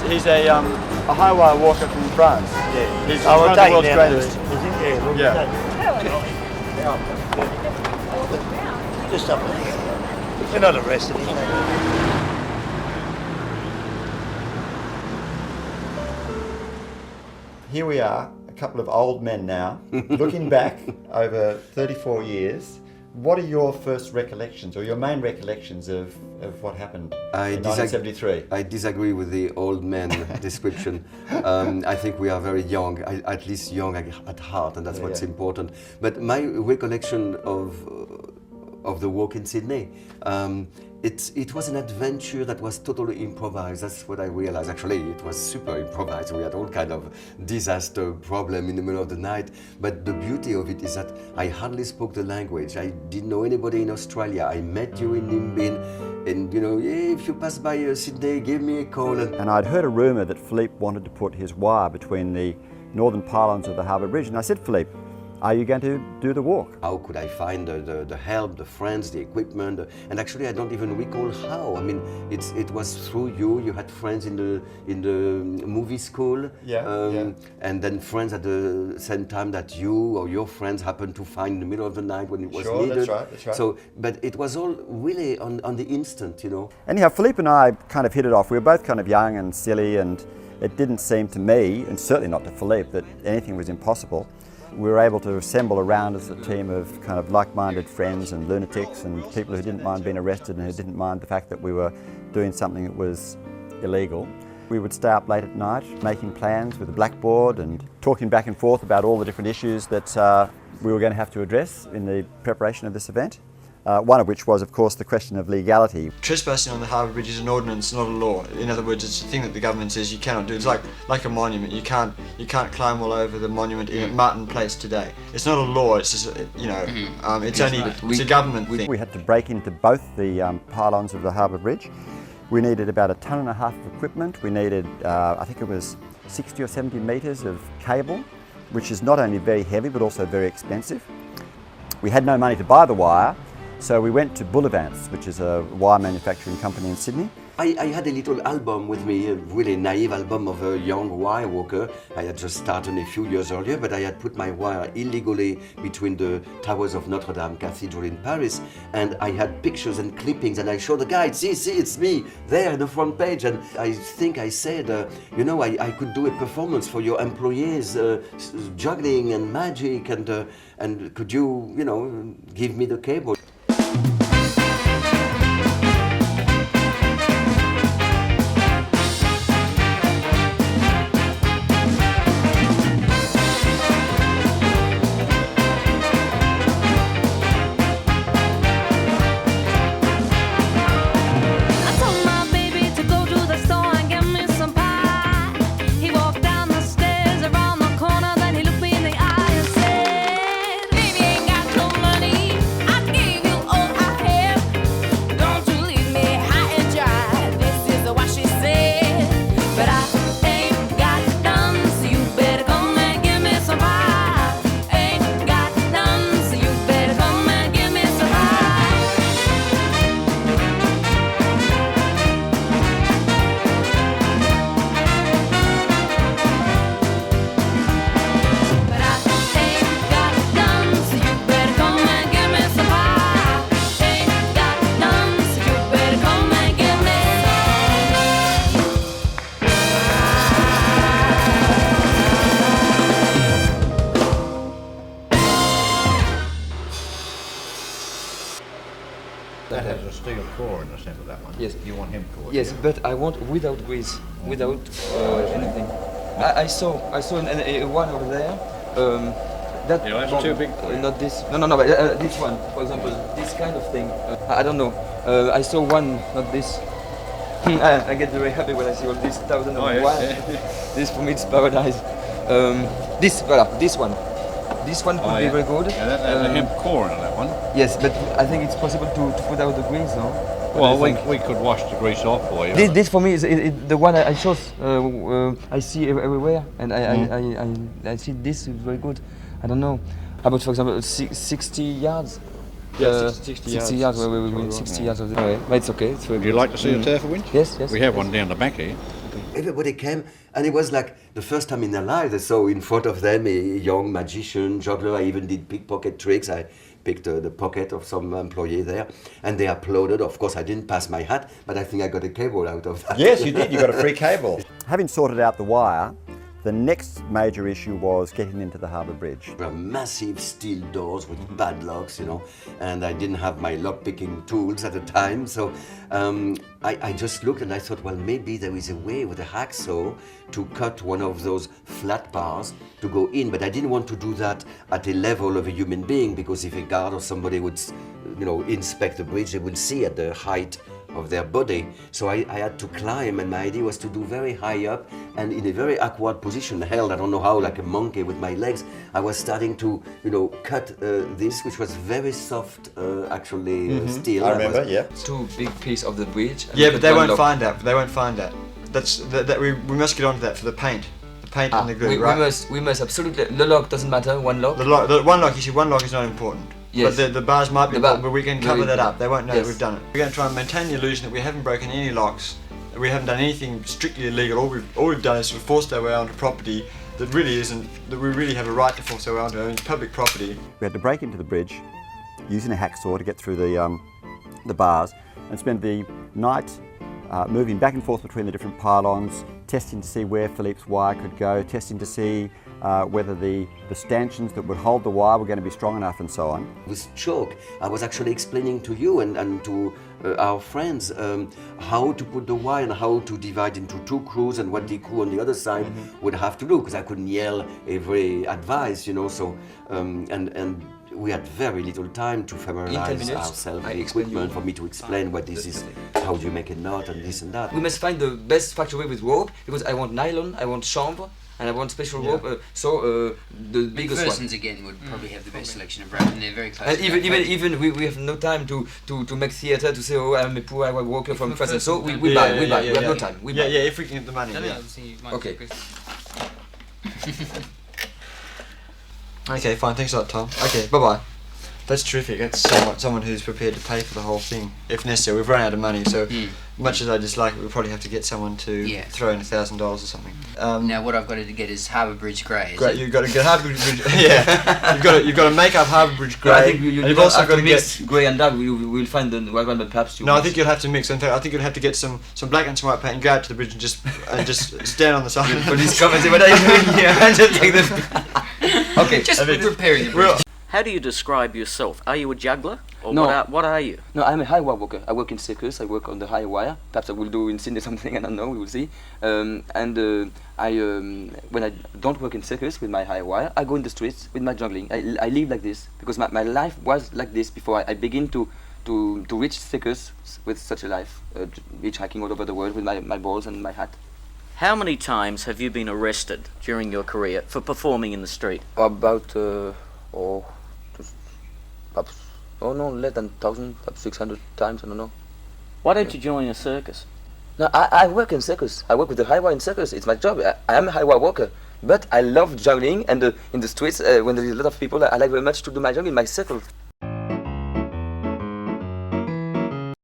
He's a high wire walker from France. Yeah. He's one of the world's greatest. Is he? Yeah. Just up there. We're not arrested. Here we are, a couple of old men now, looking back over 34 years. What are your first recollections, or your main recollections of what happened in 1973? I disagree with the old man description. I think we are very young, at least young at heart, and that's what's important. But my recollection of the walk in Sydney, it was an adventure that was totally improvised. That's what I realized. Actually, it was super improvised. We had all kind of disaster problem in the middle of the night. But the beauty of it is that I hardly spoke the language. I didn't know anybody in Australia. I met you in Nimbin, and if you pass by Sydney, give me a call. And I'd heard a rumour that Philipe wanted to put his wire between the northern pylons of the Harbour Bridge, and I said, Philipe, are you going to do the walk? How could I find the help, the friends, the equipment? And actually, I don't even recall how. I mean, it was through you. You had friends in the movie school, and then friends at the same time that you or your friends happened to find in the middle of the night when it was needed. That's right. So, but it was all really on the instant, Anyhow, Philipe and I kind of hit it off. We were both kind of young and silly, and it didn't seem to me, and certainly not to Philipe, that anything was impossible. We were able to assemble around us a team of kind of like-minded friends and lunatics and people who didn't mind being arrested and who didn't mind the fact that we were doing something that was illegal. We would stay up late at night making plans with a blackboard and talking back and forth about all the different issues that we were going to have to address in the preparation of this event. One of which was, of course, the question of legality. Trespassing on the Harbour Bridge is an ordinance, not a law. In other words, it's a thing that the government says you cannot do. It's like a monument. You can't climb all over the monument in Martin Place today. It's not a law. It's just it's a government thing. We had to break into both the pylons of the Harbour Bridge. We needed about 1.5 tons of equipment. We needed, I think it was 60 or 70 metres of cable, which is not only very heavy but also very expensive. We had no money to buy the wire. So we went to Bullivants, which is a wire manufacturing company in Sydney. I had a little album with me, a really naive album of a young wire walker. I had just started a few years earlier, but I had put my wire illegally between the towers of Notre Dame Cathedral in Paris, and I had pictures and clippings, and I showed the guy, see, it's me, there in the front page, and I think I said, I could do a performance for your employees, juggling and magic, and could you, give me the cable? Gave hemp cord. Yes, but I want without grease, without anything. I saw one over there. That Yeah, that's too big for you. not this. No, but this one, for example, this kind of thing. I don't know. I saw one, not this. I get very happy when I see all these thousands of yeah, one. yeah. This for me it's paradise. This one. This one could be very good. Yeah, there's a hemp core in that one. Yes, but I think it's possible to put out the grease, no? Well, we could wash the grease off for you. This for me is the one I chose. I see everywhere, and I see this is very good. I don't know. How about, for example, 60 yards? Yeah, 60 yards. 60 yards of this. But it's okay. It's very Would you good. like to see a turf winch? Yes. We have one down the back here. Everybody came, and it was like the first time in their lives. I saw in front of them a young magician, juggler. I even did pickpocket tricks. I picked the pocket of some employee there, and they applauded. Of course, I didn't pass my hat, but I think I got a cable out of that. Yes, you did. You got a free cable. Having sorted out the wire, the next major issue was getting into the Harbour Bridge. There were massive steel doors with padlocks, and I didn't have my lock-picking tools at the time, so I just looked and I thought, well, maybe there is a way with a hacksaw to cut one of those flat bars to go in, but I didn't want to do that at a level of a human being, because if a guard or somebody would, inspect the bridge, they would see at the height of their body. So I had to climb, and my idea was to do very high up and in a very awkward position, held, I don't know how, like a monkey with my legs. I was starting to, cut this, which was very soft, steel. I remember, yeah. Two big pieces of the bridge. and Yeah, put but they one won't lock. find that. They won't find that. We must get onto that for the paint. The paint and the glue, right? We must absolutely. The lock doesn't matter. One lock. The one lock, you see, one lock is not important. Yes. But the bars might be The bar- important, but we can cover that up. They won't know that Yes. we've done it. We're going to try and maintain the illusion that we haven't broken any locks, that we haven't done anything strictly illegal. All we've done is sort of forced our way onto property that really isn't, that we really have a right to force our way onto. I mean, it's public property. We had to break into the bridge using a hacksaw to get through the bars and spend the night moving back and forth between the different pylons, testing to see where Philipe's wire could go, testing to see whether the stanchions that would hold the wire were going to be strong enough, and so on. With chalk, I was actually explaining to you and to our friends how to put the wire and how to divide into two crews and what the crew on the other side would have to do, because I couldn't yell every advice, so and we had very little time to familiarize ourselves with the equipment, for me to explain what this is, how do you make a knot and this and that. We must find the best factory with rope, because I want nylon, I want chambre, and I want special rope. The biggest one. Persons again would probably have the best selection of rope, and they're very close. And to that. even we have no time to make theatre, to say, oh, I'm a poor highway worker from France, and so we buy. We have no time. We buy. Yeah, if we can get the money. No, Yeah. obviously you might Okay. be quick. Okay, fine. Thanks a lot, Tom. Okay, bye bye. That's terrific. That's someone who's prepared to pay for the whole thing, if necessary. We've run out of money, so much as I dislike it, we'll probably have to get someone to Yeah. throw in $1,000 or something. Now what I've got to get is Harbour Bridge grey. is Great, it? you've got to get Harbour Bridge. Yeah, you've got to make up Harbour Bridge grey. I think and you you've don't also have got to to mix get. grey and dark. We'll find the right one, but perhaps you. No, I think you'll have to mix. In fact, I think you'll have to get some black and some white paint and go out to the bridge and just stand on the side. Police come and say, what are you doing here? And just take them. Okay. Just preparing the Well, bridge. How do you describe yourself? Are you a juggler? Or No. what are you? No, I'm a high wire worker. I work in circus. I work on the high wire. Perhaps I will do in Sydney something. I don't know. We will see. When I don't work in circus with my high wire, I go in the streets with my juggling. I live like this because my life was like this before I begin to reach circus with such a life, hitchhiking all over the world with my balls and my hat. How many times have you been arrested during your career for performing in the street? About less than 1,000, perhaps 600 times. I don't know. Why don't you join a circus? No, I work in circus. I work with the high wire in circus. It's my job. I am a high wire worker. But I love juggling, and in the streets, when there is a lot of people, I like very much to do my juggling, my circle.